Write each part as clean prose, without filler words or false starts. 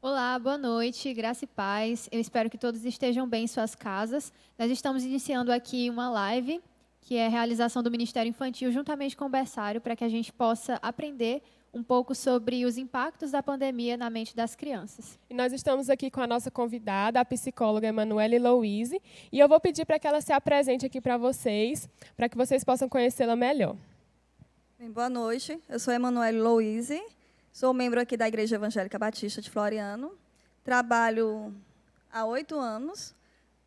Olá, boa noite, graça e paz. Eu espero que todos estejam bem em suas casas. Nós estamos iniciando aqui uma live, que é a realização do Ministério Infantil, juntamente com o Berçário, para que a gente possa aprender um pouco sobre os impactos da pandemia na mente das crianças. E nós estamos aqui com a nossa convidada, a psicóloga Emanuele Louise, e eu vou pedir para que ela se apresente aqui para vocês, para que vocês possam conhecê-la melhor. Bem, boa noite, eu sou Emanuele Louise, sou membro aqui da Igreja Evangélica Batista de Floriano, trabalho há 8 anos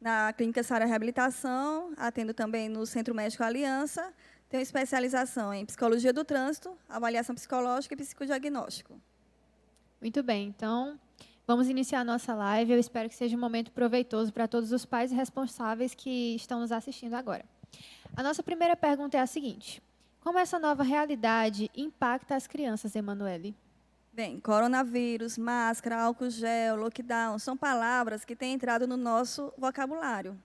na Clínica Sara Reabilitação, atendo também no Centro Médico Aliança, tenho especialização em Psicologia do Trânsito, Avaliação Psicológica e Psicodiagnóstico. Muito bem, então vamos iniciar a nossa live. Eu espero que seja um momento proveitoso para todos os pais e responsáveis que estão nos assistindo agora. A nossa primeira pergunta é a seguinte: como essa nova realidade impacta as crianças, Emanuele? Bem, coronavírus, máscara, álcool gel, lockdown, são palavras que têm entrado no nosso vocabulário.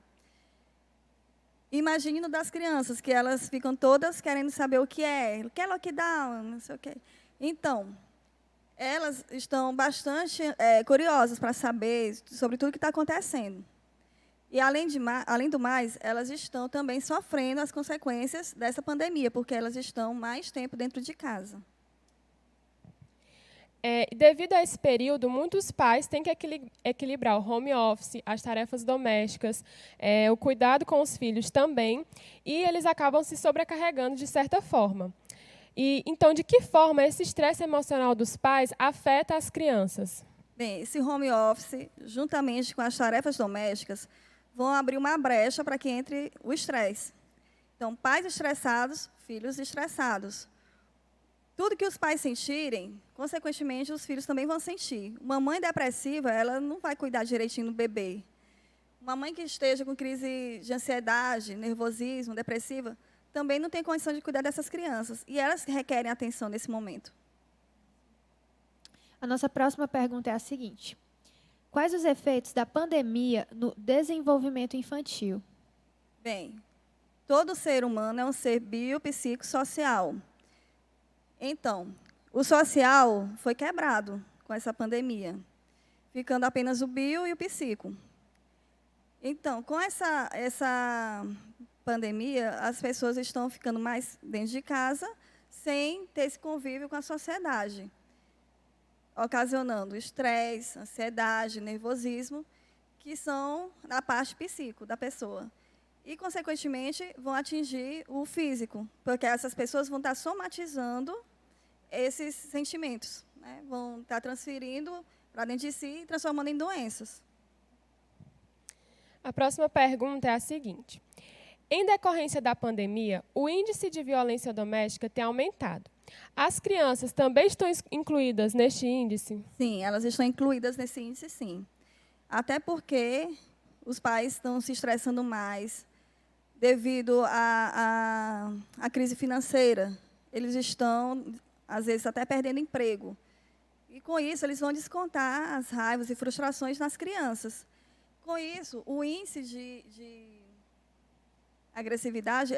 Imagine no das crianças, que elas ficam todas querendo saber o que é lockdown, não sei o quê. Então, elas estão bastante curiosas para saber sobre tudo que está acontecendo. E, além do mais, elas estão também sofrendo as consequências dessa pandemia, porque elas estão mais tempo dentro de casa. Devido a esse período, muitos pais têm que equilibrar o home office, as tarefas domésticas, o cuidado com os filhos também, e eles acabam se sobrecarregando de certa forma. Então, de que forma esse estresse emocional dos pais afeta as crianças? Bem, esse home office, juntamente com as tarefas domésticas, vão abrir uma brecha para que entre o estresse. Então, pais estressados, filhos estressados. Tudo que os pais sentirem, consequentemente, os filhos também vão sentir. Uma mãe depressiva, ela não vai cuidar direitinho do bebê. Uma mãe que esteja com crise de ansiedade, nervosismo, depressiva, também não tem condição de cuidar dessas crianças. E elas requerem atenção nesse momento. A nossa próxima pergunta é a seguinte: quais os efeitos da pandemia no desenvolvimento infantil? Bem, todo ser humano é um ser biopsicossocial. Então, o social foi quebrado com essa pandemia, ficando apenas o bio e o psico. Então, com essa pandemia, as pessoas estão ficando mais dentro de casa, sem ter esse convívio com a sociedade, ocasionando estresse, ansiedade, nervosismo, que são da parte psíquica da pessoa. E, consequentemente, vão atingir o físico, porque essas pessoas vão estar somatizando esses sentimentos, né? Vão estar transferindo para dentro de si e transformando em doenças. A próxima pergunta é a seguinte: em decorrência da pandemia, o índice de violência doméstica tem aumentado. As crianças também estão incluídas neste índice? Sim, elas estão incluídas nesse índice, sim. Até porque os pais estão se estressando mais devido à crise financeira. Eles estão, às vezes, até perdendo emprego. E, com isso, eles vão descontar as raivas e frustrações nas crianças. Com isso, o índice de agressividade,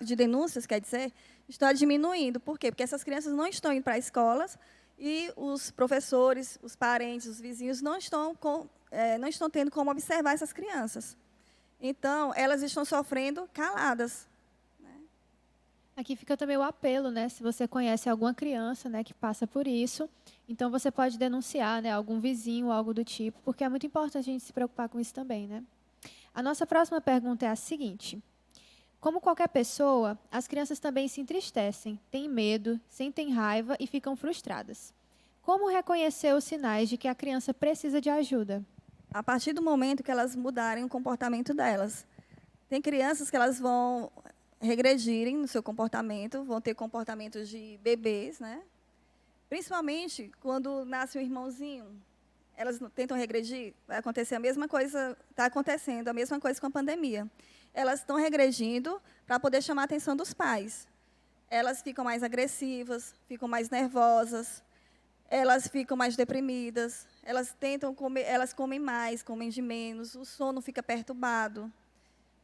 de denúncias, quer dizer, está diminuindo. Por quê? Porque essas crianças não estão indo para escolas e os professores, os parentes, os vizinhos não estão tendo como observar essas crianças. Então, elas estão sofrendo caladas. Aqui fica também o apelo, né? Se você conhece alguma criança, né, que passa por isso, então você pode denunciar, né, algum vizinho, algo do tipo, porque é muito importante a gente se preocupar com isso também, né? A nossa próxima pergunta é a seguinte: como qualquer pessoa, as crianças também se entristecem, têm medo, sentem raiva e ficam frustradas. Como reconhecer os sinais de que a criança precisa de ajuda? A partir do momento que elas mudarem o comportamento delas. Tem crianças que elas vão regredirem no seu comportamento, vão ter comportamentos de bebês, né? Principalmente quando nasce um irmãozinho, elas tentam regredir, vai acontecer a mesma coisa, está acontecendo a mesma coisa com a pandemia. Elas estão regredindo para poder chamar a atenção dos pais. Elas ficam mais agressivas, ficam mais nervosas, elas ficam mais deprimidas, elas tentam comer, elas comem mais, comem de menos, o sono fica perturbado.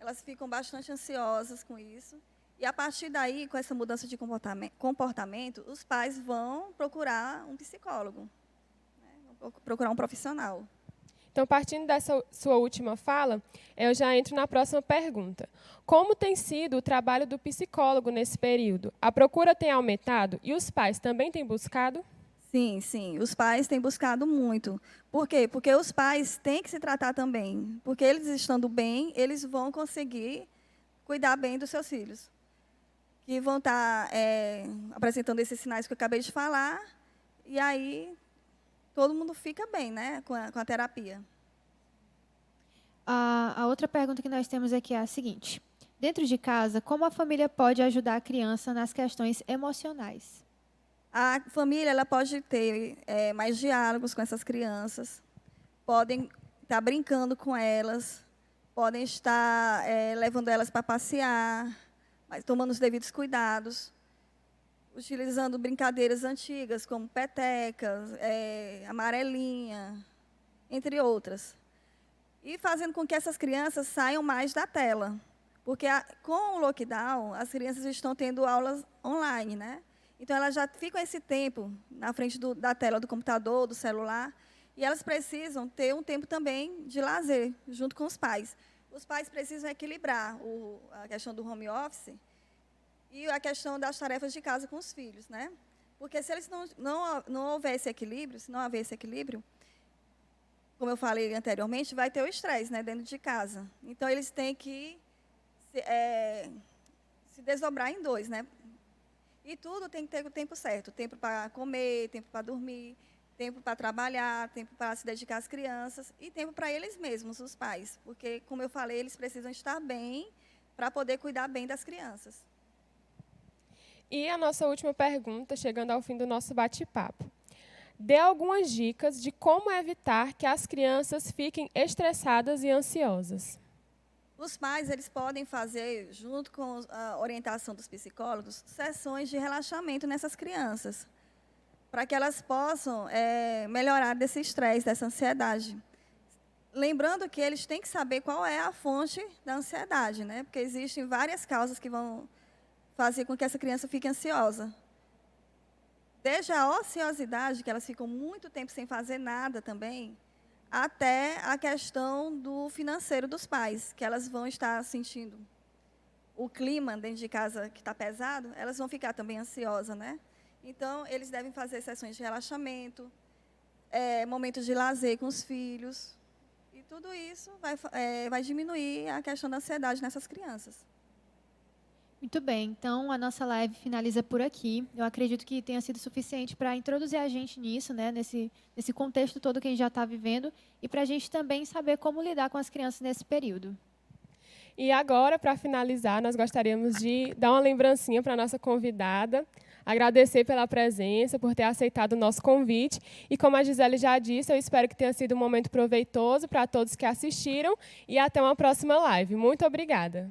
Elas ficam bastante ansiosas com isso. E, a partir daí, com essa mudança de comportamento, os pais vão procurar um psicólogo. Vão procurar um profissional. Então, partindo dessa sua última fala, eu já entro na próxima pergunta. Como tem sido o trabalho do psicólogo nesse período? A procura tem aumentado e os pais também têm buscado? Sim, sim. Os pais têm buscado muito. Por quê? Porque os pais têm que se tratar também. Porque eles estando bem, eles vão conseguir cuidar bem dos seus filhos. Que vão estar apresentando esses sinais que eu acabei de falar. E aí, todo mundo fica bem, né, com a terapia. A outra pergunta que nós temos aqui é a seguinte. Dentro de casa, como a família pode ajudar a criança nas questões emocionais? A família ela pode ter mais diálogos com essas crianças, podem estar brincando com elas, podem estar levando elas para passear, mas tomando os devidos cuidados, utilizando brincadeiras antigas, como petecas, amarelinha, entre outras. E fazendo com que essas crianças saiam mais da tela. Porque com o lockdown, as crianças estão tendo aulas online, né? Então, elas já ficam esse tempo na frente da tela do computador, do celular, e elas precisam ter um tempo também de lazer, junto com os pais. Os pais precisam equilibrar a questão do home office e a questão das tarefas de casa com os filhos, né? Porque se eles não houver esse equilíbrio, se não haver esse equilíbrio, como eu falei anteriormente, vai ter o estresse, né, dentro de casa. Então, eles têm que se desdobrar em dois, né? E tudo tem que ter o tempo certo. Tempo para comer, tempo para dormir, tempo para trabalhar, tempo para se dedicar às crianças e tempo para eles mesmos, os pais. Porque, como eu falei, eles precisam estar bem para poder cuidar bem das crianças. E a nossa última pergunta, chegando ao fim do nosso bate-papo. Dê algumas dicas de como evitar que as crianças fiquem estressadas e ansiosas. Os pais eles podem fazer, junto com a orientação dos psicólogos, sessões de relaxamento nessas crianças, para que elas possam melhorar desse estresse, dessa ansiedade. Lembrando que eles têm que saber qual é a fonte da ansiedade, né? Porque existem várias causas que vão fazer com que essa criança fique ansiosa. Desde a ociosidade, que elas ficam muito tempo sem fazer nada também, até a questão do financeiro dos pais, que elas vão estar sentindo o clima dentro de casa que está pesado, elas vão ficar também ansiosas, né? Então, eles devem fazer sessões de relaxamento, momentos de lazer com os filhos, e tudo isso vai diminuir a questão da ansiedade nessas crianças. Muito bem, então a nossa live finaliza por aqui. Eu acredito que tenha sido suficiente para introduzir a gente nisso, né, nesse contexto todo que a gente já está vivendo, e para a gente também saber como lidar com as crianças nesse período. E agora, para finalizar, nós gostaríamos de dar uma lembrancinha para a nossa convidada, agradecer pela presença, por ter aceitado o nosso convite. E como a Gisele já disse, eu espero que tenha sido um momento proveitoso para todos que assistiram e até uma próxima live. Muito obrigada.